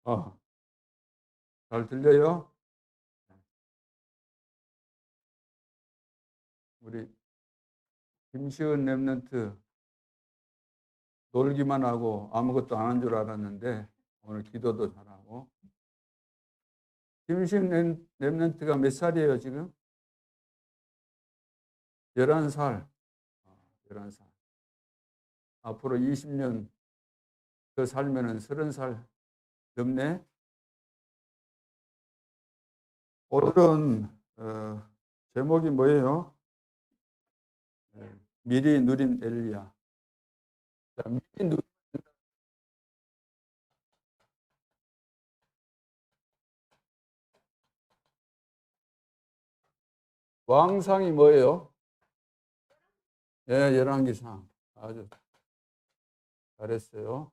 어, 잘 들려요? 우리 김시은 랩런트 놀기만 하고 아무것도 안 한 줄 알았는데 오늘 기도도 잘하고. 김시은 랩런트가 몇 살이에요 지금? 11살. 11살. 앞으로 20년 더 살면은 30살 넘네. 오늘은 제목이 뭐예요? 미리 누린 엘리야. 자, 미리 누린 왕상이 뭐예요? 예, 열왕기상. 아주 잘했어요.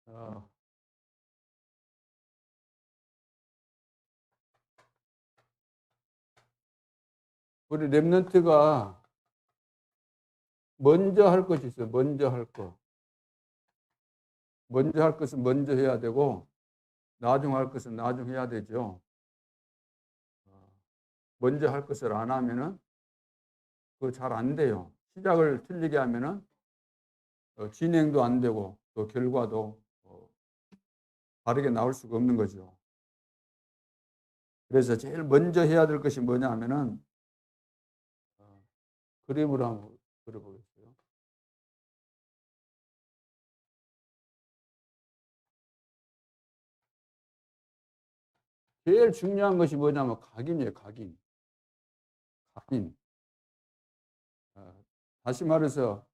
어, 우리 랩런트가 먼저 할 것이 있어요. 먼저 할 것. 먼저 할 것은 먼저 해야 되고, 나중 할 것은 나중 해야 되죠. 먼저 할 것을 안 하면은 그거 잘 안 돼요. 시작을 틀리게 하면은 진행도 안 되고 또 결과도 바르게 나올 수가 없는 거죠. 그래서 제일 먼저 해야 될 것이 뭐냐 하면은 그림으로 한번 그려보겠어요. 제일 중요한 것이 뭐냐면 각인이에요. 각인. 각인. 다시 말해서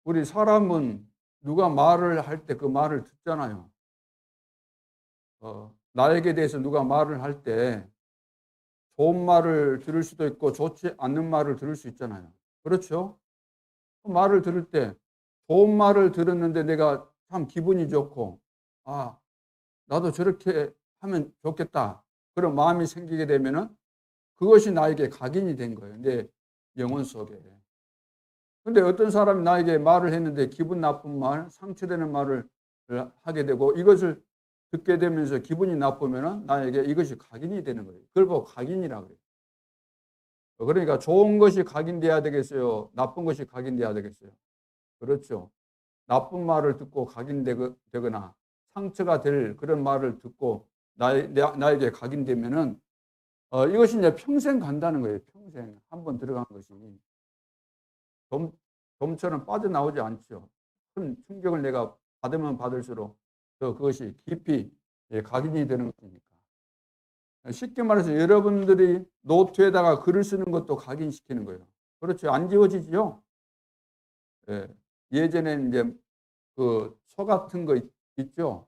우리 사람은 누가 말을 할 때 그 말을 듣잖아요. 나에게 대해서 누가 말을 할 때 좋은 말을 들을 수도 있고 좋지 않는 말을 들을 수 있잖아요. 그렇죠? 그 말을 들을 때 좋은 말을 들었는데 내가 참 기분이 좋고, 아, 나도 저렇게 하면 좋겠다. 그런 마음이 생기게 되면은 그것이 나에게 각인이 된 거예요. 내 영혼 속에. 근데 어떤 사람이 나에게 말을 했는데 기분 나쁜 말, 상처되는 말을 하게 되고 이것을 듣게 되면서 기분이 나쁘면은 나에게 이것이 각인이 되는 거예요. 그걸 보고 각인이라고 그래요. 그러니까 좋은 것이 각인돼야 되겠어요? 나쁜 것이 각인돼야 되겠어요? 그렇죠. 나쁜 말을 듣고 각인되거나 상처가 될 그런 말을 듣고 나에게 각인되면은 이것이 이제 평생 간다는 거예요. 평생 한번 들어간 것이 돔처럼 빠져나오지 않죠. 큰 충격을 내가 받으면 받을수록 더 그것이 깊이 각인이 되는 것이니까. 쉽게 말해서 여러분들이 노트에다가 글을 쓰는 것도 각인시키는 거예요. 그렇죠. 안 지워지죠. 예. 예전에 이제 그 소 같은 거 있죠.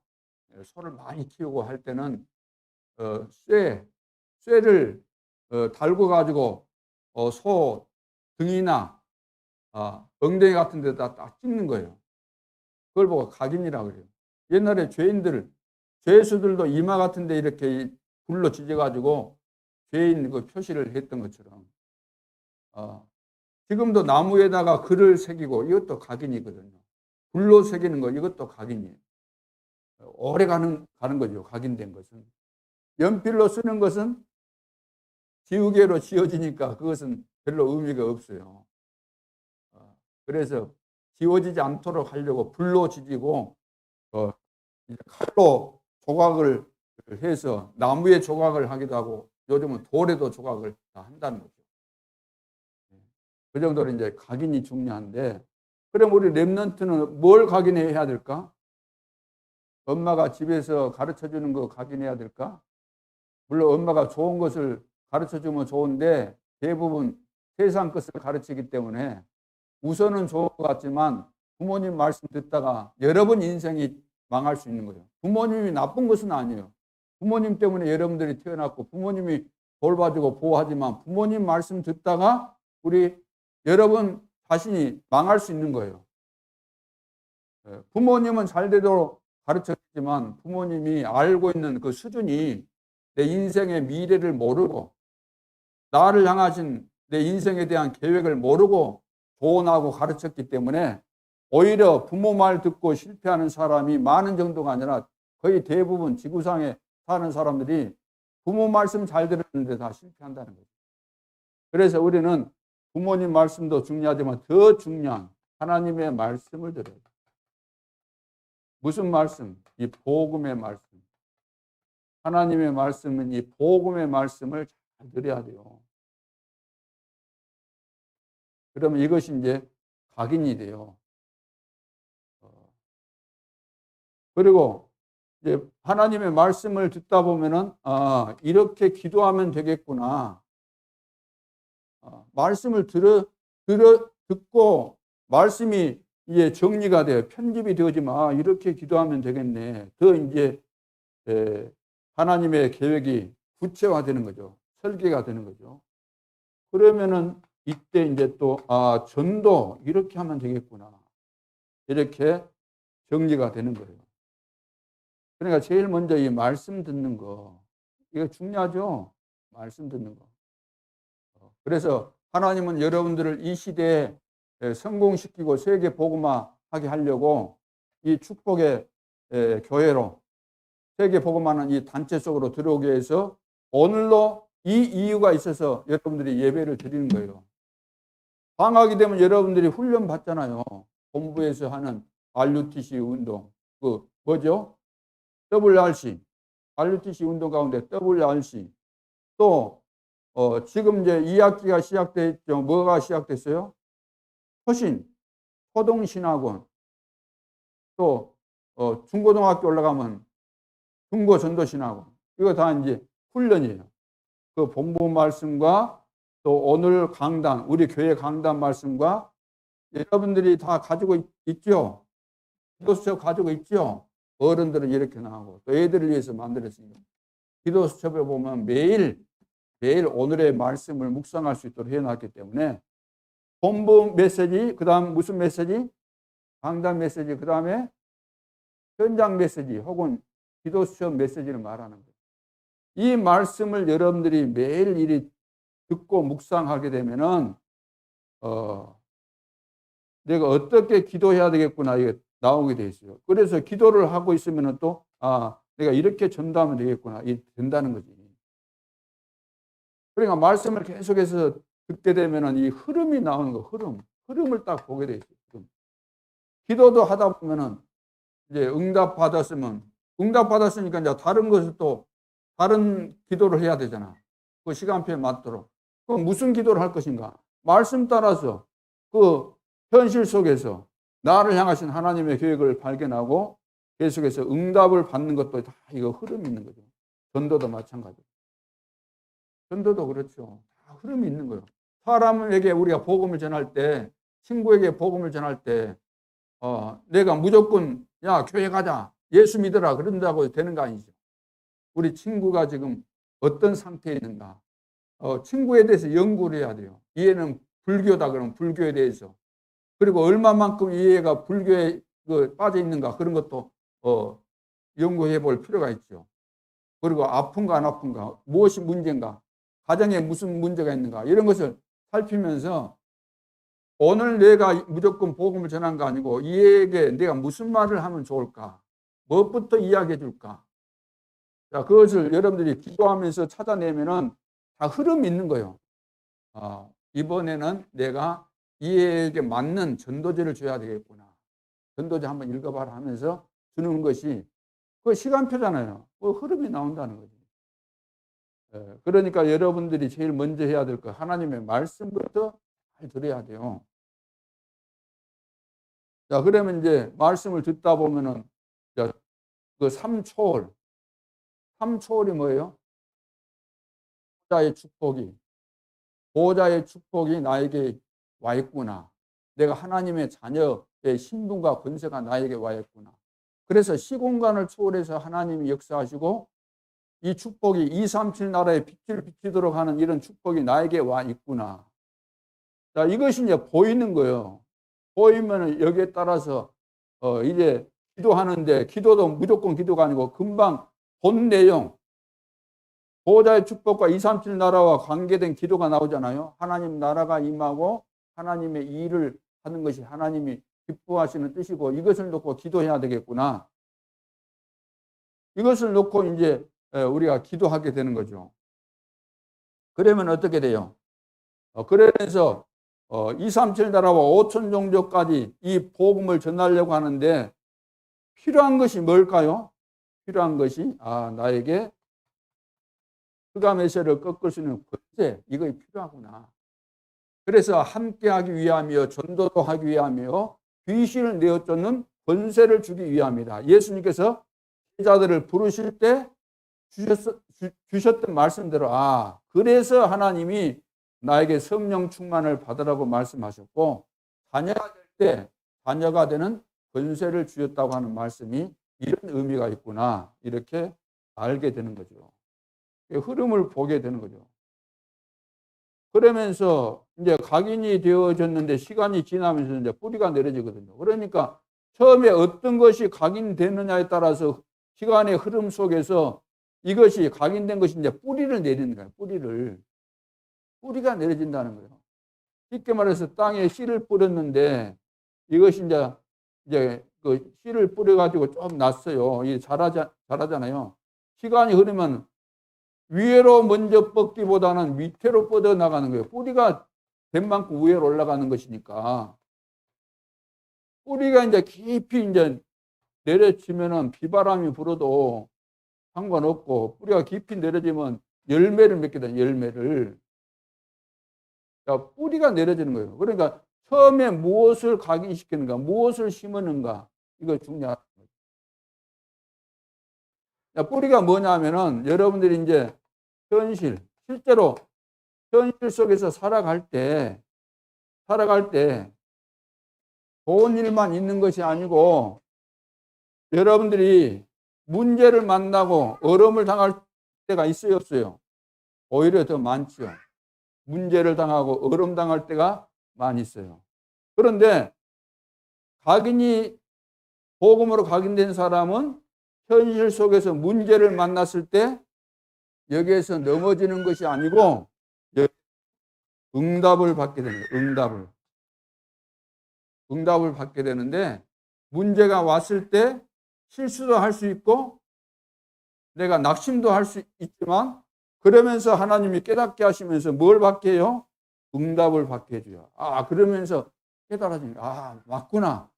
소를 많이 키우고 할 때는 쇠를 달고 가지고 소 등이나 엉덩이 같은 데다 딱 찍는 거예요. 그걸 보고 각인이라고 그래요. 옛날에 죄수들도 이마 같은 데 이렇게 불로 찢어가지고 죄인 그 표시를 했던 것처럼 지금도 나무에다가 글을 새기고 이것도 각인이거든요. 불로 새기는 거 이것도 각인이에요. 오래 가는 거죠. 각인된 것은. 연필로 쓰는 것은 지우개로 지워지니까 그것은 별로 의미가 없어요. 그래서 지워지지 않도록 하려고 불로 지지고 칼로 조각을 해서 나무에 조각을 하기도 하고 요즘은 돌에도 조각을 다 한다는 거죠. 그 정도로 이제 각인이 중요한데, 그럼 우리 랩런트는 뭘 각인해야 될까? 엄마가 집에서 가르쳐 주는 거 각인해야 될까? 물론 엄마가 좋은 것을 가르쳐 주면 좋은데 대부분 세상 것을 가르치기 때문에 우선은 좋은 것 같지만 부모님 말씀 듣다가 여러 번 인생이 망할 수 있는 거예요. 부모님이 나쁜 것은 아니에요. 부모님 때문에 여러분들이 태어났고 부모님이 돌봐주고 보호하지만 부모님 말씀 듣다가 우리 여러분 자신이 망할 수 있는 거예요. 부모님은 잘되도록 가르쳤지만 부모님이 알고 있는 그 수준이 내 인생의 미래를 모르고 나를 향하신 내 인생에 대한 계획을 모르고 조언하고 가르쳤기 때문에 오히려 부모 말 듣고 실패하는 사람이 많은 정도가 아니라 거의 대부분 지구상에 사는 사람들이 부모 말씀 잘 들었는데 다 실패한다는 거죠. 그래서 우리는 부모님 말씀도 중요하지만 더 중요한 하나님의 말씀을 들어야 돼요. 무슨 말씀? 이 복음의 말씀. 하나님의 말씀은 이 복음의 말씀을 잘 들어야 돼요. 그러면 이것이 이제 각인이 돼요. 그리고 이제 하나님의 말씀을 듣다 보면은 이렇게 기도하면 되겠구나. 말씀을 듣고 말씀이 이제 정리가 돼요. 편집이 되지만 이렇게 기도하면 되겠네. 더 이제 하나님의 계획이 구체화되는 거죠. 설계가 되는 거죠. 그러면은 이때 이제 또 전도 이렇게 하면 되겠구나. 이렇게 정리가 되는 거예요. 그러니까 제일 먼저 이 말씀 듣는 거 이거 중요하죠. 말씀 듣는 거. 그래서 하나님은 여러분들을 이 시대에 성공시키고 세계 복음화하게 하려고 이 축복의 교회로 세계 복음화는 이 단체 속으로 들어오게 해서 오늘로 이 이유가 있어서 여러분들이 예배를 드리는 거예요. 방학이 되면 여러분들이 훈련 받잖아요. 본부에서 하는 RUTC 운동. 그 뭐죠? WRC. RUTC 운동 가운데 WRC. 또 지금 이제 2학기가 시작됐죠. 뭐가 시작됐어요? 초신, 초동신학원. 또 중고등학교 올라가면 중고전도신학원. 이거 다 이제 훈련이에요. 그 본부 말씀과 또 오늘 강단, 우리 교회 강단 말씀과 여러분들이 다 가지고 있죠. 기도수첩 가지고 있죠. 어른들은 이렇게 나오고 또 애들을 위해서 만들었습니다. 기도수첩에 보면 매일 오늘의 말씀을 묵상할 수 있도록 해놨기 때문에 본부 메시지, 그 다음 무슨 메시지? 강단 메시지, 그 다음에 현장 메시지 혹은 기도수첩 메시지를 말하는 거예요. 이 말씀을 여러분들이 매일 일이 듣고 묵상하게 되면은 내가 어떻게 기도해야 되겠구나 이게 나오게 돼 있어요. 그래서 기도를 하고 있으면은 또 내가 이렇게 전도하면 되겠구나 이게 된다는 거지. 그러니까 말씀을 계속해서 듣게 되면은 이 흐름이 나오는 거, 흐름을 딱 보게 돼 있어요. 기도도 하다 보면은 이제 응답 받았으니까 이제 다른 것을 또 다른 기도를 해야 되잖아. 그 시간표에 맞도록. 그럼 무슨 기도를 할 것인가? 말씀 따라서 그 현실 속에서 나를 향하신 하나님의 계획을 발견하고 계속해서 응답을 받는 것도 다 이거 흐름이 있는 거죠. 전도도 마찬가지고. 전도도 그렇죠. 다 흐름이 있는 거예요. 사람에게 우리가 복음을 전할 때, 친구에게 복음을 전할 때, 내가 무조건, 야, 교회 가자. 예수 믿어라. 그런다고 되는 거 아니죠. 우리 친구가 지금 어떤 상태에 있는가. 친구에 대해서 연구를 해야 돼요. 얘는 불교다 그러면 불교에 대해서. 그리고 얼마만큼 이해가 불교에 빠져 있는가. 그런 것도 연구해 볼 필요가 있죠. 그리고 아픈가 안 아픈가. 무엇이 문제인가. 가정에 무슨 문제가 있는가. 이런 것을 살피면서 오늘 내가 무조건 복음을 전한 거 아니고 이에게 내가 무슨 말을 하면 좋을까? 무엇부터 이야기해 줄까? 자, 그것을 여러분들이 기도하면서 찾아내면은 다 흐름이 있는 거예요. 이번에는 내가 이에게 맞는 전도제를 줘야 되겠구나. 전도제 한번 읽어봐라 하면서 주는 것이 그 시간표잖아요. 그 흐름이 나온다는 거죠. 그러니까 여러분들이 제일 먼저 해야 될 거 하나님의 말씀부터 잘 들어야 돼요. 자, 그러면 이제 말씀을 듣다 보면은 그 삼초월이 뭐예요? 보호자의 축복이 나에게 와 있구나. 내가 하나님의 자녀의 신분과 권세가 나에게 와 있구나. 그래서 시공간을 초월해서 하나님이 역사하시고 이 축복이 237 나라에 빛을 비치도록 하는 이런 축복이 나에게 와 있구나. 자, 이것이 이제 보이는 거예요. 보이면 여기에 따라서 이제 기도하는데 기도도 무조건 기도가 아니고 금방 본 내용 보호자의 축복과 237 나라와 관계된 기도가 나오잖아요. 하나님 나라가 임하고 하나님의 일을 하는 것이 하나님이 기뻐하시는 뜻이고 이것을 놓고 기도해야 되겠구나. 이것을 놓고 이제 우리가 기도하게 되는 거죠. 그러면 어떻게 돼요? 그래서 237 나라와 5천 종족까지 이 복음을 전하려고 하는데 필요한 것이 뭘까요? 필요한 것이 나에게 흑암의세를 꺾을 수 있는 권세, 이거 필요하구나. 그래서 함께하기 위함이요 전도도 하기 위함이요 귀신을 내어쫓는 권세를 주기 위함이다. 예수님께서 제자들을 부르실 때 주셨던 말씀대로 그래서 하나님이 나에게 성령 충만을 받으라고 말씀하셨고 자녀가 될 때 자녀가 되는 권세를 주셨다고 하는 말씀이 이런 의미가 있구나 이렇게 알게 되는 거죠. 흐름을 보게 되는 거죠. 그러면서 이제 각인이 되어졌는데 시간이 지나면서 이제 뿌리가 내려지거든요. 그러니까 처음에 어떤 것이 각인되느냐에 따라서 시간의 흐름 속에서 이것이 각인된 것이 이제 뿌리를 내리는 거예요. 뿌리가 내려진다는 거예요. 쉽게 말해서 땅에 씨를 뿌렸는데 이것이 이제 그 씨를 뿌려가지고 좀 났어요. 이게 자라잖아요. 시간이 흐르면 위로 먼저 뻗기보다는 밑으로 뻗어 나가는 거예요. 뿌리가 된 만큼 위로 올라가는 것이니까. 뿌리가 이제 깊이 이제 내려치면은 비바람이 불어도 상관없고 뿌리가 깊이 내려지면 열매를 맺게 되는 열매를. 뿌리가 내려지는 거예요. 그러니까 처음에 무엇을 각인시키는가, 무엇을 심었는가, 이거 중요한 거예요. 뿌리가 뭐냐면은 여러분들이 이제 실제로 현실 속에서 살아갈 때 좋은 일만 있는 것이 아니고 여러분들이 문제를 만나고 어려움을 당할 때가 있어요, 없어요? 오히려 더 많죠. 문제를 당하고 어려움 당할 때가 많이 있어요. 그런데 복음으로 각인된 사람은 현실 속에서 문제를 만났을 때 여기에서 넘어지는 것이 아니고 응답을 받게 되는 거예요. 응답을 받게 되는데 문제가 왔을 때 실수도 할 수 있고 내가 낙심도 할 수 있지만 그러면서 하나님이 깨닫게 하시면서 뭘 받게 해요? 응답을 받게 해줘요. 그러면서 깨달아지니까 맞구나.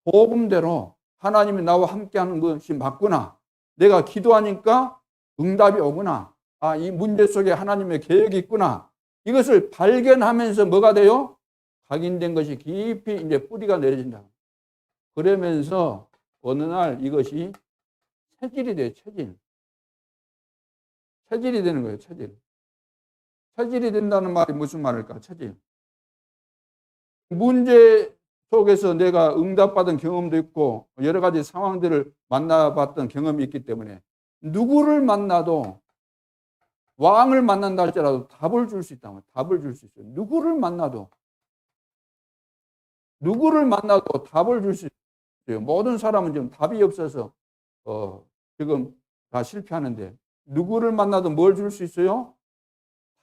복음대로 하나님이 나와 함께하는 것이 맞구나. 내가 기도하니까 응답이 오구나. 이 문제 속에 하나님의 계획이 있구나. 이것을 발견하면서 뭐가 돼요? 각인된 것이 깊이 이제 뿌리가 내려진다. 그러면서 어느 날 이것이 체질이 돼요. 체질이 되는 거예요. 체질이 된다는 말이 무슨 말일까? 체질. 문제 속에서 내가 응답받은 경험도 있고 여러 가지 상황들을 만나봤던 경험이 있기 때문에 누구를 만나도 왕을 만난다 할지라도 답을 줄 수 있다면 답을 줄 수 있어요. 누구를 만나도 답을 줄 수 있어요. 모든 사람은 지금 답이 없어서 지금 다 실패하는데 누구를 만나도 뭘 줄 수 있어요?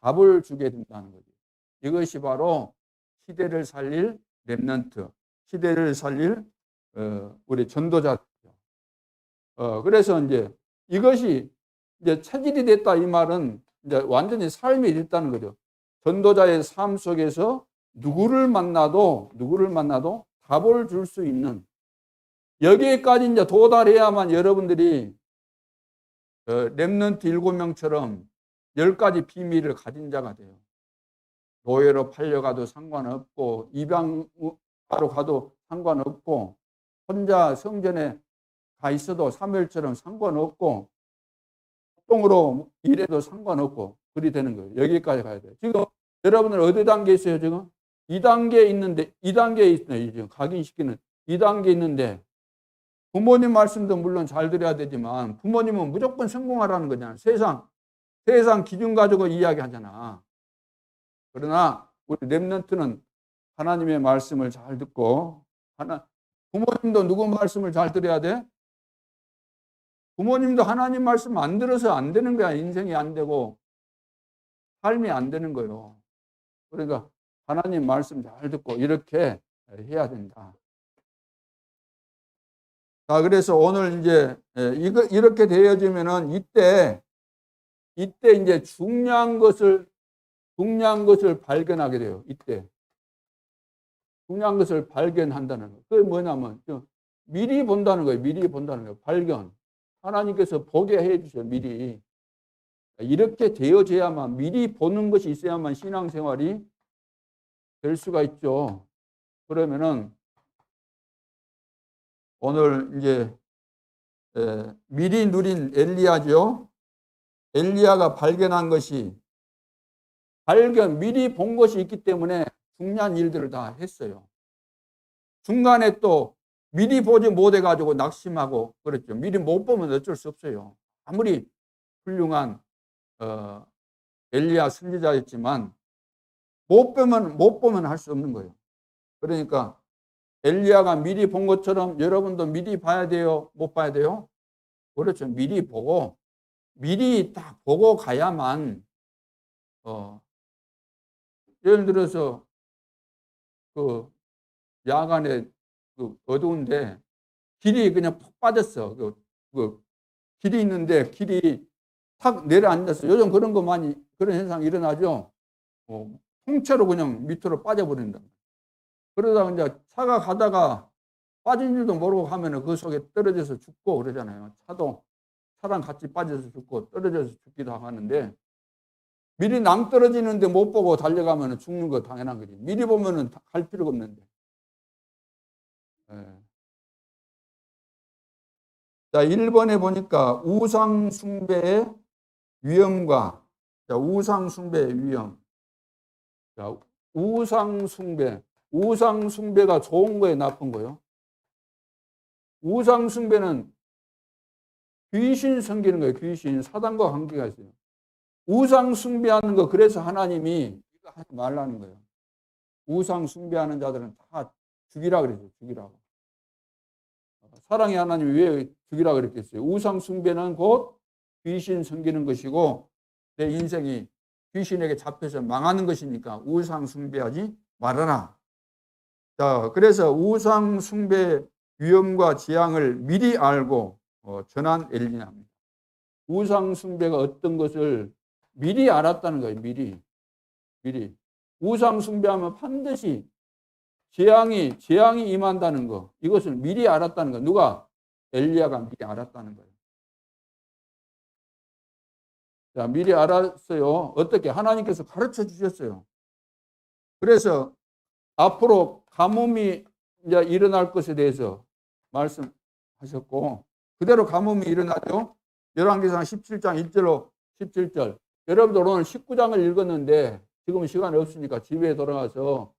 답을 주게 된다는 거죠. 이것이 바로 시대를 살릴 렘넌트, 시대를 살릴 우리 전도자죠. 그래서 이제 이것이 이제 체질이 됐다 이 말은 이제 완전히 삶이 됐다는 거죠. 전도자의 삶 속에서 누구를 만나도 답을 줄 수 있는 여기까지 이제 도달해야만 여러분들이 렘넌트 7명처럼 10가지 비밀을 가진 자가 돼요. 노예로 팔려가도 상관없고 입양하러 가도 상관없고 혼자 성전에 가 있어도 사무엘처럼 상관없고 합동으로 일해도 상관없고 그리 되는 거예요. 여기까지 가야 돼요. 지금 여러분들 어디 단계에 있어요? 지금 2단계에 있는데 2단계에 있어요. 지금 각인시키는 2단계에 있는데 부모님 말씀도 물론 잘 들어야 되지만 부모님은 무조건 성공하라는 거잖아요. 세상 기준 가지고 이야기하잖아. 그러나 우리 렘넌트는 하나님의 말씀을 잘 듣고 부모님도 누구 말씀을 잘 들어야 돼? 부모님도 하나님 말씀 안 들어서 안 되는 거야. 인생이 안 되고 삶이 안 되는 거예요. 그러니까 하나님 말씀 잘 듣고 이렇게 해야 된다. 자, 그래서 오늘 이제 이렇게 되어지면은 이때 이제 중요한 것을 발견하게 돼요. 이때 중요한 것을 발견한다는 거. 그게 뭐냐면 미리 본다는 거예요. 미리 본다는 거예요. 발견. 하나님께서 보게 해 주세요. 미리. 이렇게 되어져야만, 미리 보는 것이 있어야만 신앙생활이 될 수가 있죠. 그러면은 오늘 이제 미리 누린 엘리야죠. 엘리야가 발견한 것이 미리 본 것이 있기 때문에 중요한 일들을 다 했어요. 중간에 또 미리 보지 못해가지고 낙심하고 그랬죠. 미리 못 보면 어쩔 수 없어요. 아무리 훌륭한 엘리야 선지자였지만 못 보면 할 수 없는 거예요. 그러니까 엘리야가 미리 본 것처럼 여러분도 미리 봐야 돼요? 못 봐야 돼요? 그렇죠. 미리 보고 미리 딱 보고 가야만 예를 들어서 그 야간에 어두운데 길이 그냥 푹 빠졌어. 그 길이 있는데 길이 탁 내려앉았어. 요즘 그런 거 많이 그런 현상이 일어나죠. 통째로 그냥 밑으로 빠져버린다. 그러다가 이제 차가 가다가 빠진 줄도 모르고 가면은 그 속에 떨어져서 죽고 그러잖아요. 차랑 같이 빠져서 죽고 떨어져서 죽기도 하는데 미리 남 떨어지는데 못 보고 달려가면 죽는 거 당연한 거지. 미리 보면은 갈 필요가 없는데. 예. 자, 1번에 보니까 우상 숭배의 위험과, 자, 우상 숭배의 위험. 자, 우상 숭배가 좋은 거예요, 나쁜 거예요? 우상 숭배는 귀신 섬기는 거예요. 귀신, 사단과 관계가 있어요. 우상 숭배하는 거, 그래서 하나님이 이거 하지 말라는 거예요. 우상 숭배하는 자들은 다 죽이라 그랬어요. 죽이라고. 사랑의 하나님이 왜 죽이라 그랬겠어요? 우상 숭배는 곧 귀신 섬기는 것이고 내 인생이 귀신에게 잡혀서 망하는 것이니까 우상 숭배하지 말아라. 자, 그래서 우상 숭배 위험과 재앙을 미리 알고 전한 엘리야입니다. 우상 숭배가 어떤 것을 미리 알았다는 거예요. 미리. 우상 숭배하면 반드시 재앙이 임한다는 거. 이것을 미리 알았다는 거. 누가? 엘리야가 미리 알았다는 거예요. 자, 미리 알았어요. 어떻게? 하나님께서 가르쳐 주셨어요. 그래서 앞으로 가뭄이 이제 일어날 것에 대해서 말씀하셨고 그대로 가뭄이 일어나죠. 열왕기상 17장 1절로 17절. 여러분들 오늘 19장을 읽었는데 지금은 시간이 없으니까 집에 돌아가서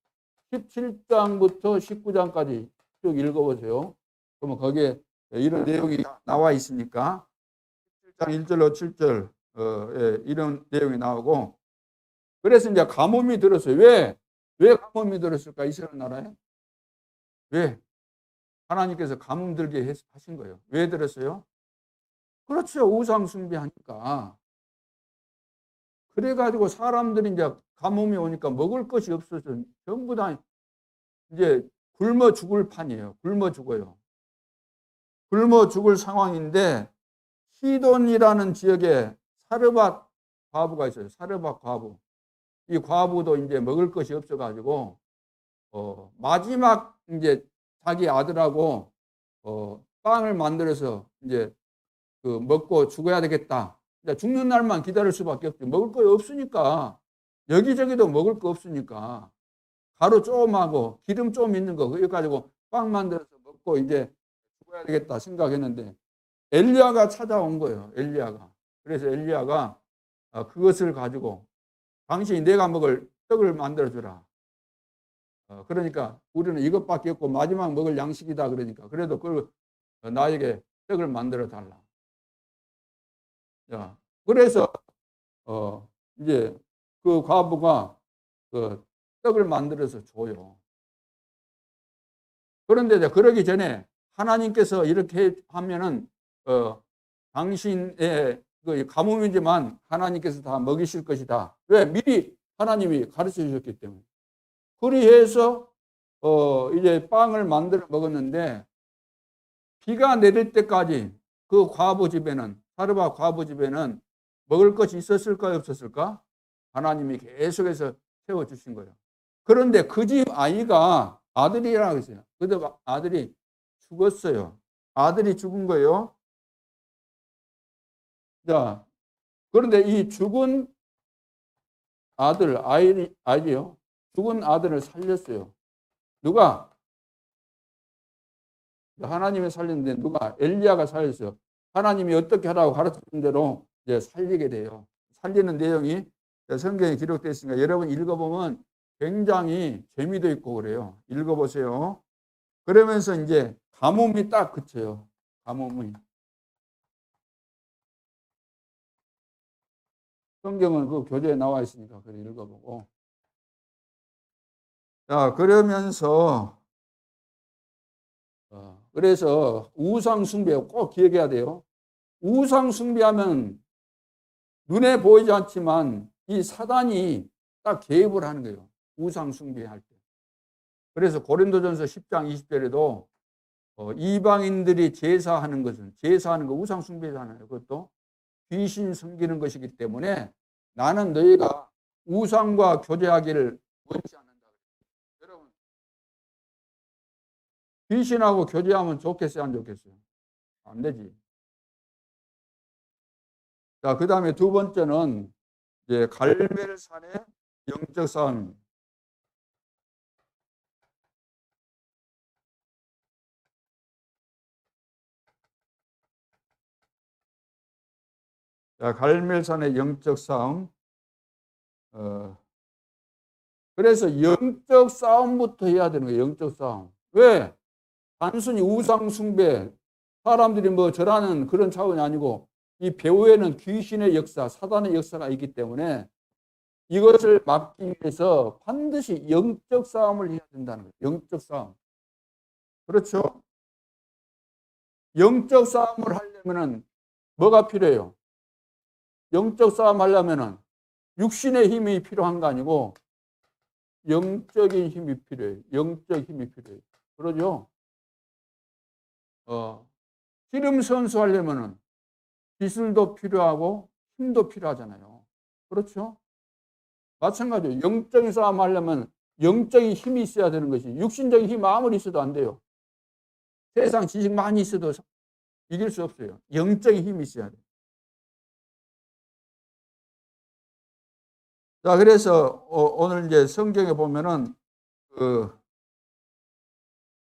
17장부터 19장까지 쭉 읽어보세요. 그러면 거기에 이런 내용이 나와 있으니까 17장 1절로 7절 이런 내용이 나오고 그래서 이제 가뭄이 들었어요. 왜 가뭄이 들었을까? 이스라엘 나라에? 왜? 하나님께서 가뭄 들게 하신 거예요. 왜 들었어요? 그렇죠. 우상 숭배하니까. 그래가지고 사람들이 이제 가뭄이 오니까 먹을 것이 없어서 전부 다 이제 굶어 죽을 판이에요. 굶어 죽어요. 굶어 죽을 상황인데 시돈이라는 지역에 사르밧 과부가 있어요. 사르밧 과부. 이 과부도 이제 먹을 것이 없어가지고 마지막 이제 자기 아들하고 빵을 만들어서 이제 그 먹고 죽어야 되겠다. 죽는 날만 기다릴 수밖에 없죠. 먹을 거 없으니까 여기저기도 먹을 거 없으니까 가루 좀 하고 기름 좀 있는 거 그거 가지고 빵 만들어서 먹고 이제 죽어야 되겠다 생각했는데 엘리야가 찾아온 거예요. 엘리야가. 그래서 엘리야가 그것을 가지고 당신이 내가 먹을 떡을 만들어 주라. 그러니까 우리는 이것밖에 없고 마지막 먹을 양식이다 그러니까 그래도 그걸 나에게 떡을 만들어 달라. 자, 그래서 이제 그 과부가 그 떡을 만들어서 줘요. 그런데 이제 그러기 전에 하나님께서 이렇게 하면은 당신의 그 가뭄이지만 하나님께서 다 먹이실 것이다. 왜? 미리 하나님이 가르쳐 주셨기 때문에. 그리해서 이제 빵을 만들어 먹었는데 비가 내릴 때까지 그 과부 집에는, 사르바 과부 집에는 먹을 것이 있었을까요, 없었을까? 하나님이 계속해서 채워주신 거예요. 그런데 그 집 아이가 아들이라고 했어요. 근데 아들이 죽었어요. 아들이 죽은 거예요. 자, 그런데 이 죽은 아이요. 죽은 아들을 살렸어요. 누가? 하나님이 살렸는데 누가? 엘리야가 살렸어요. 하나님이 어떻게 하라고 가르친 대로 이제 살리게 돼요. 살리는 내용이 성경에 기록되어 있으니까 여러분 읽어보면 굉장히 재미도 있고 그래요. 읽어보세요. 그러면서 이제 가뭄이 딱 그쳐요. 가뭄이. 성경은 그 교재에 나와 있으니까 그래 읽어보고. 자, 그러면서 그래서 우상 숭배 꼭 기억해야 돼요. 우상 숭배하면 눈에 보이지 않지만 이 사단이 딱 개입을 하는 거예요. 우상 숭배할 때. 그래서 고린도전서 10장 20절에도 이방인들이 제사하는 거 우상 숭배잖아요. 그것도 귀신 섬기는 것이기 때문에 나는 너희가 우상과 교제하기를 원치 않는다. 여러분, 귀신하고 교제하면 좋겠어요, 안 좋겠어요? 안 되지. 자, 그 다음에 두 번째는 이제 갈멜산의 영적 싸움. 자, 갈멜산의 영적 싸움. 그래서 영적 싸움부터 해야 되는 거예요. 영적 싸움. 왜? 단순히 우상 숭배, 사람들이 뭐 절하는 그런 차원이 아니고 이 배후에는 귀신의 역사, 사단의 역사가 있기 때문에 이것을 막기 위해서 반드시 영적 싸움을 해야 된다는 거예요. 영적 싸움. 그렇죠? 영적 싸움을 하려면은 뭐가 필요해요? 영적 싸움 하려면은 육신의 힘이 필요한 거 아니고 영적인 힘이 필요해요. 영적 힘이 필요해요. 그러죠? 씨름 선수 하려면은 기술도 필요하고 힘도 필요하잖아요. 그렇죠? 마찬가지로 영적인 싸움 하려면 영적인 힘이 있어야 되는 것이 육신적인 힘 아무리 있어도 안 돼요. 세상 지식 많이 있어도 이길 수 없어요. 영적인 힘이 있어야 돼요. 자, 그래서 오늘 이제 성경에 보면은 그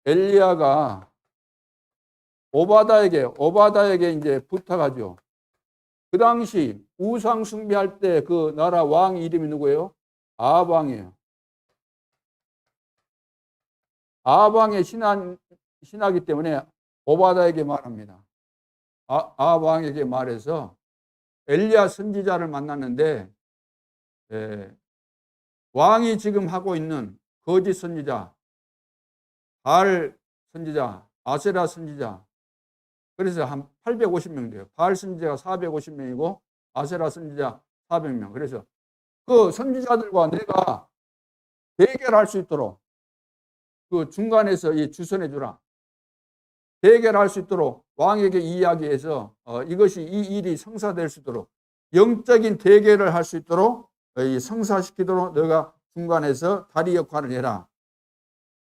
엘리야가 오바다에게 이제 부탁하죠. 그 당시 우상 숭배할 때 그 나라 왕 이름이 누구예요? 아합 왕이에요. 아합 왕의 신하기 때문에 오바다에게 말합니다. 아합 왕에게 말해서 엘리야 선지자를 만났는데 왕이 지금 하고 있는 거짓 선지자, 바알 선지자, 아세라 선지자, 그래서 한 850명 돼요. 바알 선지자가 450명이고 아세라 선지자 400명. 그래서 그 선지자들과 내가 대결할 수 있도록 그 중간에서 이 주선해 주라. 대결할 수 있도록 왕에게 이야기해서 이것이 이 일이 성사될 수 있도록 영적인 대결을 할 수 있도록 성사시키도록 너가 중간에서 다리 역할을 해라.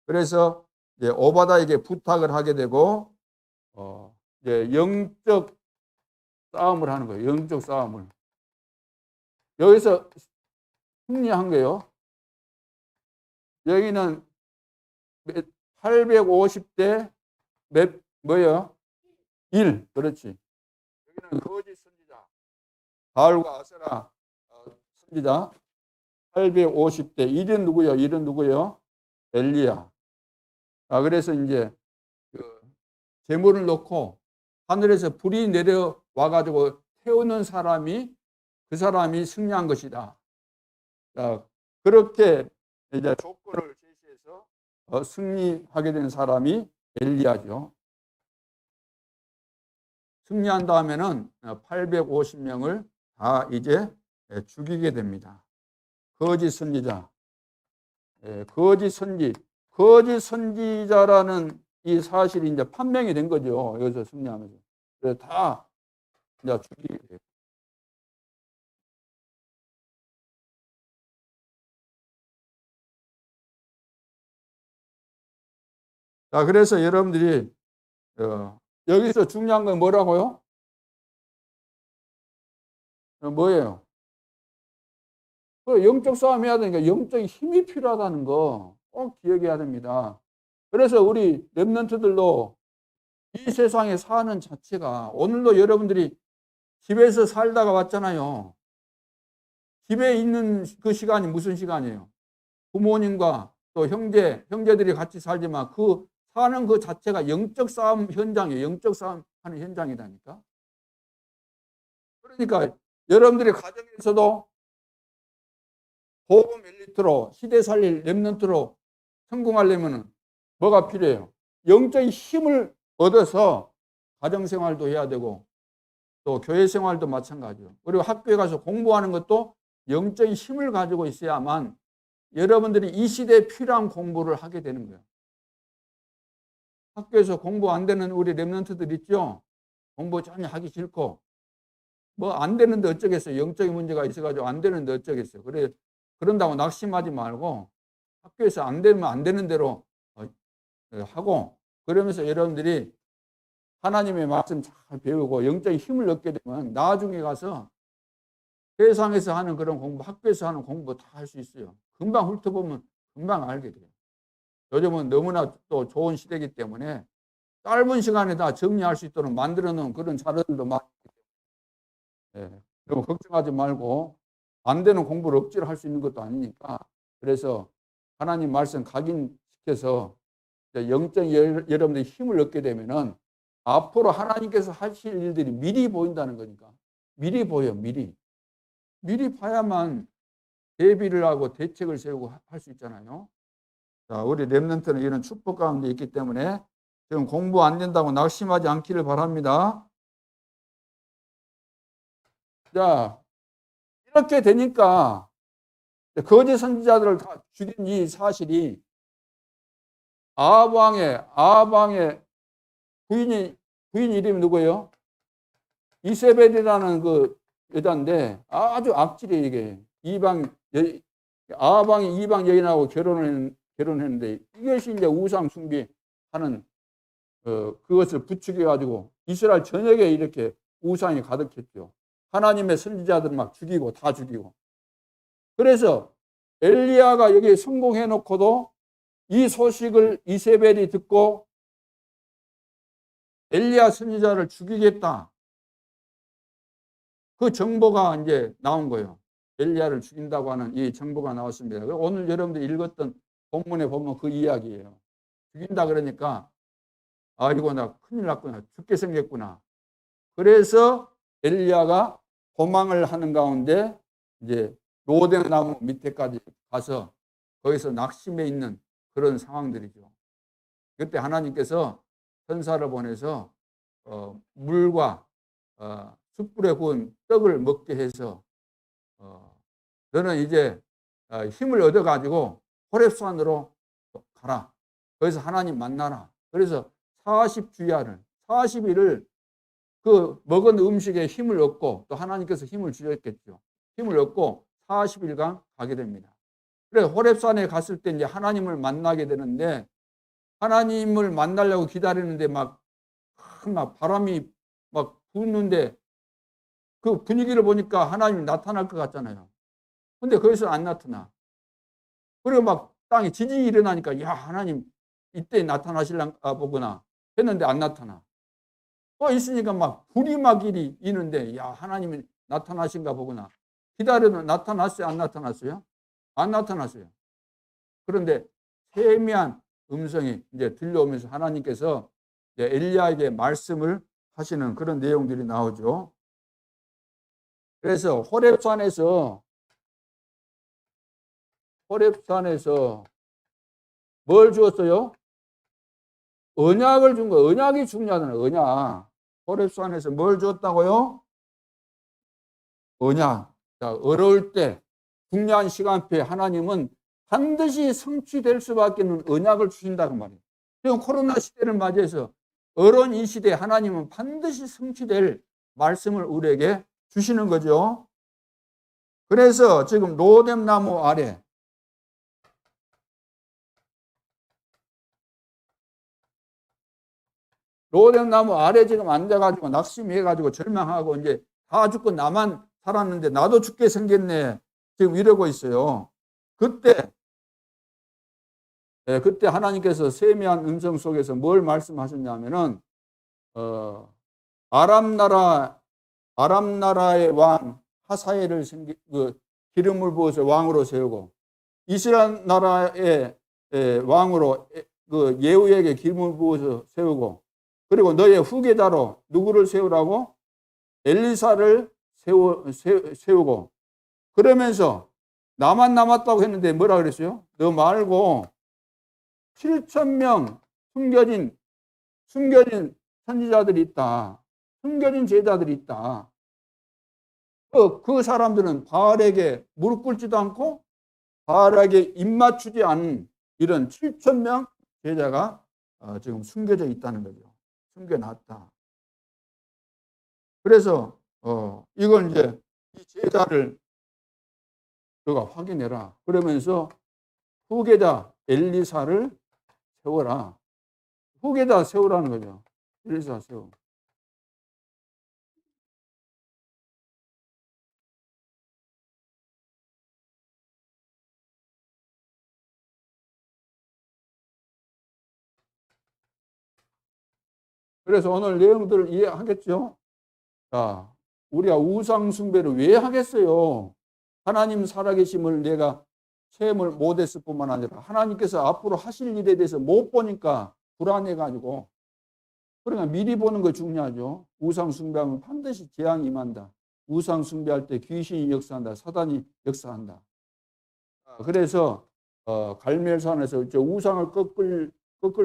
그래서 이제 오바다에게 부탁을 하게 되고 이제 영적 싸움을 하는 거예요. 영적 싸움을. 여기서 승리한 거예요. 여기는 850대 뭐예요? 1. 그렇지. 여기는 거짓 선지자. 바알과 아세라 선지자 850대 1은 누구요? 1은 누구요? 엘리야. 그래서 이제 그 제물을 놓고 하늘에서 불이 내려와 가지고 태우는 그 사람이 승리한 것이다. 그렇게 이제 조건을 제시해서 승리하게 된 사람이 엘리야죠. 승리한 다음에는 850명을 다 이제 죽이게 됩니다. 거짓 선지자, 거짓 선지자라는 이 사실이 이제 판명이 된 거죠. 여기서 승리하면서. 그래서 다 이제 죽이게 돼요. 자, 그래서 여러분들이 여기서 중요한 건 뭐라고요? 뭐예요? 영적 싸움 해야 되니까 영적인 힘이 필요하다는 거 꼭 기억해야 됩니다. 그래서 우리 렘넌트들도 이 세상에 사는 자체가 오늘도 여러분들이 집에서 살다가 왔잖아요. 집에 있는 그 시간이 무슨 시간이에요? 부모님과 또 형제들이 같이 살지만 그 사는 그 자체가 영적 싸움 현장이에요. 영적 싸움 하는 현장이다니까. 그러니까 여러분들이 가정에서도 복음 엘리트로 시대 살릴 렘넌트로 성공하려면 뭐가 필요해요? 영적인 힘을 얻어서 가정생활도 해야 되고 또 교회생활도 마찬가지예요. 그리고 학교에 가서 공부하는 것도 영적인 힘을 가지고 있어야만 여러분들이 이 시대에 필요한 공부를 하게 되는 거예요. 학교에서 공부 안 되는 우리 렘넌트들 있죠? 공부 전혀 하기 싫고 뭐 안 되는데 어쩌겠어요. 영적인 문제가 있어가지고 안 되는데 어쩌겠어요. 그런다고 낙심하지 말고 학교에서 안 되면 안 되는 대로 하고 그러면서 여러분들이 하나님의 말씀 잘 배우고 영적인 힘을 얻게 되면 나중에 가서 세상에서 하는 그런 공부, 학교에서 하는 공부 다 할 수 있어요. 금방 훑어보면 금방 알게 돼요. 요즘은 너무나 또 좋은 시대이기 때문에 짧은 시간에 다 정리할 수 있도록 만들어 놓은 그런 자료들도 많기 때문에 너무 걱정하지 말고 안 되는 공부를 억지로 할 수 있는 것도 아니니까 그래서 하나님 말씀 각인시켜서 영적 여러분들이 힘을 얻게 되면은 앞으로 하나님께서 하실 일들이 미리 보인다는 거니까 미리 보여 미리 봐야만 대비를 하고 대책을 세우고 할 수 있잖아요. 자, 우리 렘넌트는 이런 축복 가운데 있기 때문에 지금 공부 안 된다고 낙심하지 않기를 바랍니다. 자, 이렇게 되니까 거짓 선지자들을 다 죽인 이 사실이 아합왕의 부인 이름이 누구예요? 이세벨이라는 그 여자인데 아주 악질이 이게 아합왕이 이방 여인하고 결혼했는데 이것이 이제 우상 숭배하는 그것을 부추겨 가지고 이스라엘 전역에 이렇게 우상이 가득했죠. 하나님의 선지자들을 막 죽이고 다 죽이고. 그래서 엘리야가 여기 성공해 놓고도 이 소식을 이세벨이 듣고 엘리야 선지자를 죽이겠다. 그 정보가 이제 나온 거예요. 엘리야를 죽인다고 하는 이 정보가 나왔습니다. 오늘 여러분들이 읽었던 본문에 보면 그 이야기예요. 죽인다 그러니까 이거 나 큰일 났구나. 죽게 생겼구나. 그래서 엘리야가 도망을 하는 가운데 이제 로뎀나무 밑에까지 가서 거기서 낙심해 있는 그런 상황들이죠. 그때 하나님께서 천사를 보내서 물과 숯불에 구운 떡을 먹게 해서 너는 이제 힘을 얻어가지고 호렙산으로 가라. 거기서 하나님 만나라. 그래서 40일을 그 먹은 음식에 힘을 얻고 또 하나님께서 힘을 주셨겠죠. 힘을 얻고 40일간 가게 됩니다. 그래서 호렙산에 갔을 때 이제 하나님을 만나게 되는데 하나님을 만나려고 기다리는데 막 바람이 막 부는데 그 분위기를 보니까 하나님이 나타날 것 같잖아요. 근데 거기서 안 나타나. 그리고 막 땅에 지진이 일어나니까 야 하나님 이때 나타나실랑가 보구나 했는데 안 나타나. 또 있으니까 막 불이 막 이리 있는데 야 하나님이 나타나신가 보구나. 기다려도 나타났어요? 안 나타났어요? 안 나타났어요. 그런데 세미한 음성이 이제 들려오면서 하나님께서 엘리야에게 말씀을 하시는 그런 내용들이 나오죠. 그래서 호렙산에서 뭘 주었어요? 언약을 준 거예요. 언약이 중요하잖아요. 언약. 호렙산에서 뭘 줬다고요? 언약. 자, 어려울 때 중요한 시간표에 하나님은 반드시 성취될 수밖에 없는 언약을 주신다고 말이에요. 지금 코로나 시대를 맞이해서 어려운 이 시대에 하나님은 반드시 성취될 말씀을 우리에게 주시는 거죠. 그래서 지금 로뎀나무 아래 지금 앉아가지고 낙심해가지고 절망하고 이제 다 죽고 나만 살았는데 나도 죽게 생겼네. 지금 이러고 있어요. 그때 하나님께서 세미한 음성 속에서 뭘 말씀하셨냐면은 아람 나라의 왕 하사엘을 기름을 부어서 왕으로 세우고 이스라엘 나라의 왕으로 예후에게 기름을 부어서 세우고 그리고 너의 후계자로 누구를 세우라고? 엘리사를 세우고 그러면서 나만 남았다고 했는데 뭐라 그랬어요? 너 말고 7,000명 숨겨진 선지자들이 있다. 숨겨진 제자들이 있다. 그 사람들은 바알에게 무릎 꿇지도 않고 바알에게 입맞추지 않은 이런 7,000명 제자가 지금 숨겨져 있다는 거죠. 숨겨놨다. 그래서 이걸 이제 이 제자를 너가 확인해라. 그러면서 후계자 엘리사를 세워라. 후계자 세우라는 거죠. 엘리사 세우. 그래서 오늘 내용들을 이해하겠죠? 자, 우리가 우상 숭배를 왜 하겠어요? 하나님 살아계심을 내가 체험을 못했을 뿐만 아니라 하나님께서 앞으로 하실 일에 대해서 못 보니까 불안해가지고 그러니까 미리 보는 거 중요하죠. 우상 숭배하면 반드시 재앙이 임한다. 우상 숭배할 때 귀신이 역사한다. 사단이 역사한다. 그래서 갈멜산에서 우상을 꺾을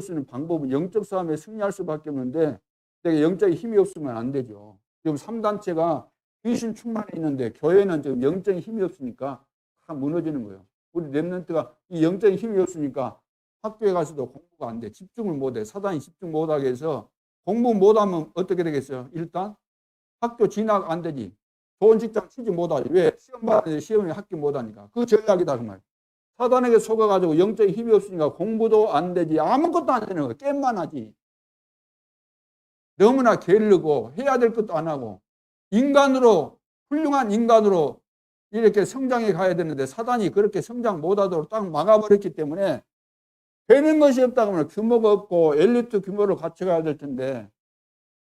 수 있는 방법은 영적 싸움에 승리할 수밖에 없는데 내가 영적인 힘이 없으면 안 되죠. 지금 3단체가 귀신 충만해 있는데 교회는 지금 영적인 힘이 없으니까 다 무너지는 거예요. 우리 렘넌트가 이 영적인 힘이 없으니까 학교에 가서도 공부가 안 돼. 집중을 못 해. 사단이 집중 못하게 해서 공부 못하면 어떻게 되겠어요? 일단 학교 진학 안 되지. 좋은 직장 취직 못하지. 왜? 시험 봐야 시험에 합격 못하니까. 그 전략이다 그 말. 사단에게 속아가지고 영적인 힘이 없으니까 공부도 안 되지. 아무것도 안 되는 거야. 게임만 하지. 너무나 게으르고 해야 될 것도 안 하고 훌륭한 인간으로 이렇게 성장해 가야 되는데 사단이 그렇게 성장 못하도록 딱 막아버렸기 때문에 되는 것이 없다고 하면 규모가 없고 엘리트 규모로 같이 가야 될 텐데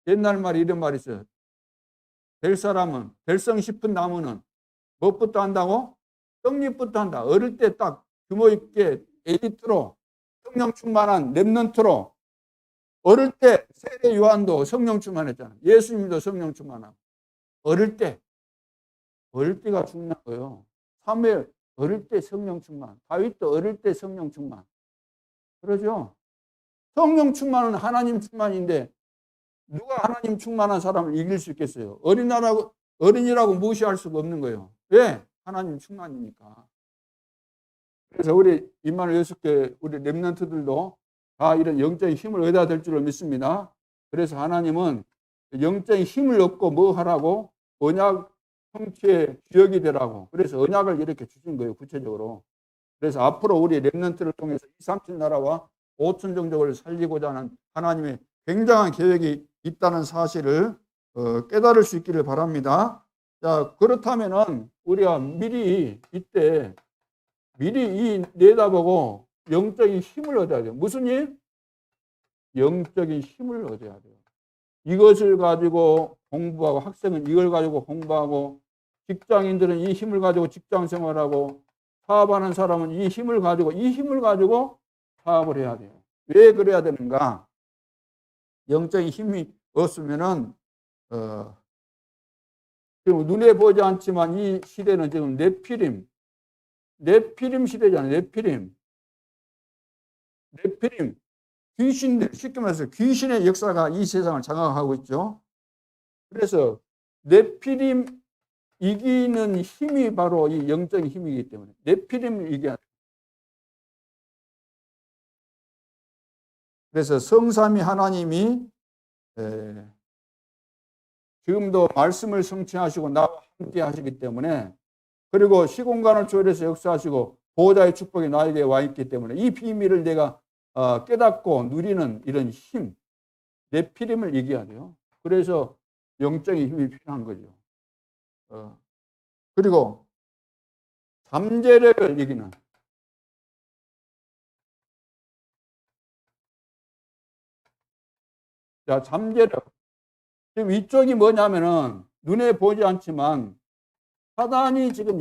옛날 말에 이런 말이 있어요. 될성 싶은 나무는 무엇부터 한다고? 떡잎부터 한다. 어릴 때 딱 규모 있게 엘리트로 성령 충만한 렘넌트로 어릴 때 세례 요한도 성령 충만했잖아요. 예수님도 성령 충만하고 어릴 때가 중요한 거예요. 사무엘 어릴 때 성령 충만, 다윗도 어릴 때 성령 충만. 그러죠? 성령 충만은 하나님 충만인데 누가 하나님 충만한 사람을 이길 수 있겠어요? 어린이라고 무시할 수가 없는 거예요. 왜? 하나님 충만이니까. 그래서 우리 임마누엘 6개 우리 렘넌트들도 다 이런 영적인 힘을 얻어야 될 줄로 믿습니다. 그래서 하나님은 영적인 힘을 얻고 뭐 하라고? 언약 성취의 주역이 되라고. 그래서 언약을 이렇게 주신 거예요. 구체적으로. 그래서 앞으로 우리 렘넌트를 통해서 2, 3천 나라와 5천 종족을 살리고자 하는 하나님의 굉장한 계획이 있다는 사실을 깨달을 수 있기를 바랍니다. 자, 그렇다면은 우리가 미리 내다보고 영적인 힘을 얻어야 돼요. 무슨 일? 영적인 힘을 얻어야 돼요. 이것을 가지고 공부하고 학생은 이걸 가지고 공부하고 직장인들은 이 힘을 가지고 직장 생활하고 사업하는 사람은 이 힘을 가지고 사업을 해야 돼요. 왜 그래야 되는가? 영적인 힘이 없으면은 지금 눈에 보지 않지만 이 시대는 지금 네피림 시대잖아요. 네피림 귀신들, 쉽게 말해서 귀신의 역사가 이 세상을 장악하고 있죠. 그래서 네피림 이기는 힘이 바로 이 영적인 힘이기 때문에 네피림을 이겨야 돼요. 그래서 성삼위 하나님이 지금도 말씀을 성취하시고 나와 함께 하시기 때문에, 그리고 시공간을 초월해서 역사하시고 보호자의 축복이 나에게 와 있기 때문에 이 비밀을 내가 깨닫고 누리는 이런 힘, 네피림을 이겨야 돼요. 그래서 영적인 힘이 필요한 거죠. 그리고 잠재력을 이기는, 자, 잠재력. 지금 이쪽이 뭐냐면은 눈에 보이지 않지만 사단이 지금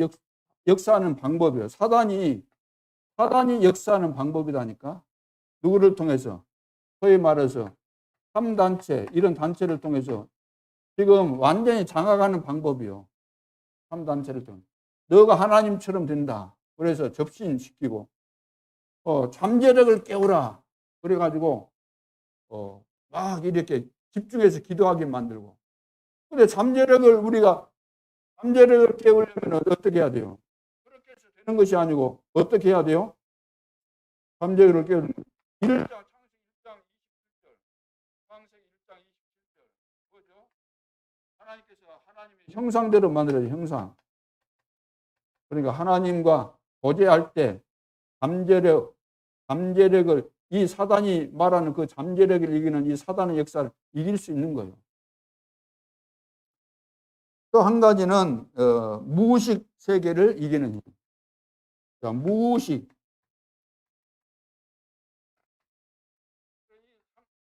역사하는 방법이에요. 사단이 역사하는 방법이라니까. 누구를 통해서? 소위 말해서 3단체, 이런 단체를 통해서 지금 완전히 장악하는 방법이요. 3단체를 통해. 너가 하나님처럼 된다. 그래서 접신시키고, 잠재력을 깨우라. 그래가지고, 막 이렇게 집중해서 기도하게 만들고. 근데 잠재력을 깨우려면 어떻게 해야 돼요? 그렇게 해서 되는 것이 아니고, 어떻게 해야 돼요? 잠재력을 깨우는 1장, 창세기 1장 27절. 창세기 1장 27절. 뭐죠? 하나님께서 하나님의 형상대로 만들어요, 형상. 그러니까 하나님과 교제할 때 잠재력을, 이 사단이 말하는 그 잠재력을 이기는 이 사단의 역사를 이길 수 있는 거예요. 또 한 가지는 무의식 세계를 이기는 힘. 자, 무의식.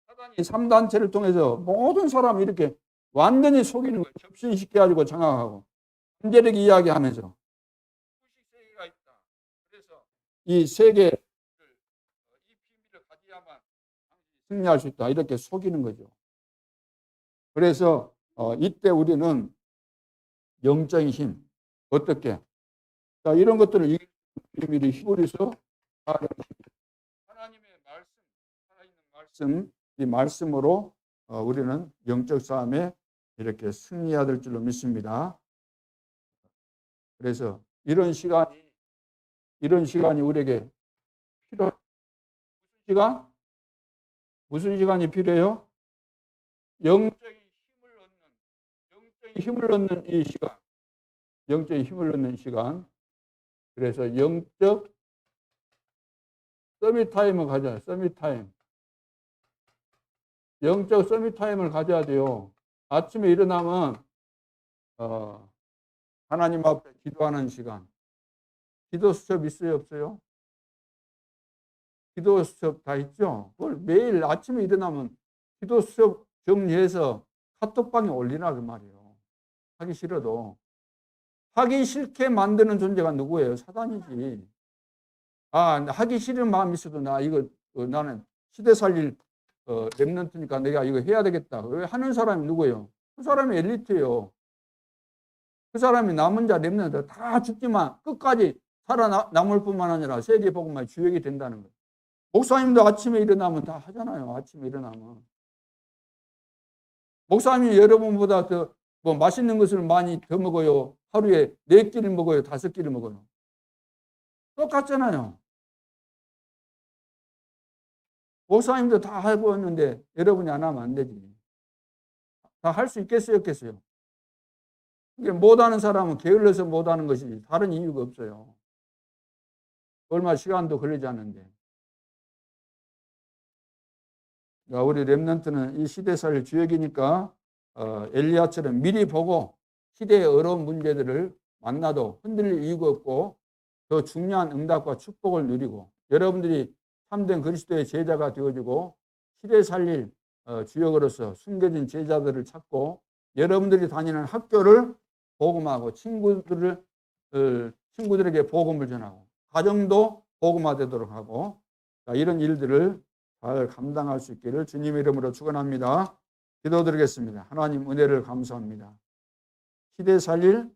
사단이 3단체를 통해서 모든 사람을 이렇게 완전히 속이는 거예요. 접신시켜가지고 장악하고 잠재력 이야기하면서 무의식 세계가 있다. 그래서 이 세계 이 비밀을 가져야만 승리할 수 있다. 이렇게 속이는 거죠. 그래서 이때 우리는 영적인 힘, 어떻게? 자, 이런 것들을 이기는 비밀이 히브리서 하나님의 말씀, 살아있는 말씀, 이 말씀으로 우리는 영적 싸움에 이렇게 승리해야 될 줄로 믿습니다. 그래서 이런 시간이 우리에게 무슨 시간이 필요해요? 영적인 힘을 얻는 이 시간. 영적인 힘을 얻는 시간. 그래서 영적 서밋 타임을 가져야, 서밋 타임. 영적 서밋 타임을 가져야 돼요. 아침에 일어나면 하나님 앞에 기도하는 시간. 기도 수첩 있어요, 없어요? 기도 수첩 다 있죠? 그걸 매일 아침에 일어나면 기도 수첩 정리해서 카톡방에 올리라 그 말이에요. 하기 싫어도. 하기 싫게 만드는 존재가 누구예요? 사단이지. 하기 싫은 마음이 있어도 나는 시대 살릴 랩런트니까 내가 이거 해야 되겠다. 왜 하는 사람이 누구예요? 그 사람이 엘리트예요. 그 사람이 남은 자 랩런트 다 죽지만 끝까지 살아남을 뿐만 아니라 세계 복음의 주역이 된다는 거예요. 목사님도 아침에 일어나면 다 하잖아요. 아침에 일어나면. 목사님이 여러분보다 더 뭐 맛있는 것을 많이 더 먹어요? 하루에 4끼를 먹어요? 5끼를 먹어요? 똑같잖아요. 목사님도 다 하고 있는데 여러분이 안 하면 안 되지. 다 할 수 있겠어요? 없겠어요? 이게 못하는 사람은 게을러서 못하는 것이지 다른 이유가 없어요. 얼마 시간도 걸리지 않는데. 우리 랩런트는 이 시대 살 주역이니까 엘리야처럼 미리 보고 시대의 어려운 문제들을 만나도 흔들릴 이유가 없고 더 중요한 응답과 축복을 누리고 여러분들이 참된 그리스도의 제자가 되어주고 시대 살릴 주역으로서 숨겨진 제자들을 찾고 여러분들이 다니는 학교를 복음하고 친구들에게 복음을 전하고 가정도 복음화되도록 하고 이런 일들을 잘 감당할 수 있기를 주님의 이름으로 축원합니다. 기도드리겠습니다. 하나님 은혜를 감사합니다. 시대 살릴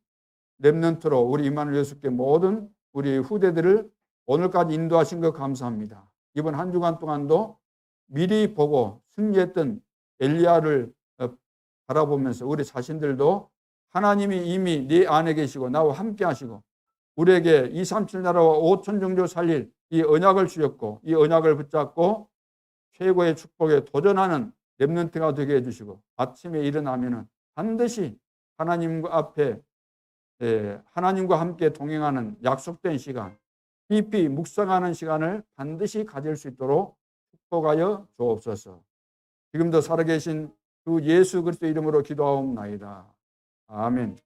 렘넌트로 우리 임마누엘 예수께 모든 우리 후대들을 오늘까지 인도하신 것 감사합니다. 이번 한 주간 동안도 미리 보고 승리했던 엘리야를 바라보면서 우리 자신들도 하나님이 이미 네 안에 계시고 나와 함께 하시고 우리에게 237 나라와 5천 종족 살릴 이 언약을 주셨고 이 언약을 붙잡고 최고의 축복에 도전하는 렘넌트가 되게 해주시고 아침에 일어나면은 반드시 하나님과 앞에 하나님과 함께 동행하는 약속된 시간, 깊이 묵상하는 시간을 반드시 가질 수 있도록 축복하여 주옵소서. 지금도 살아계신 그 예수 그리스도 이름으로 기도하옵나이다. 아멘.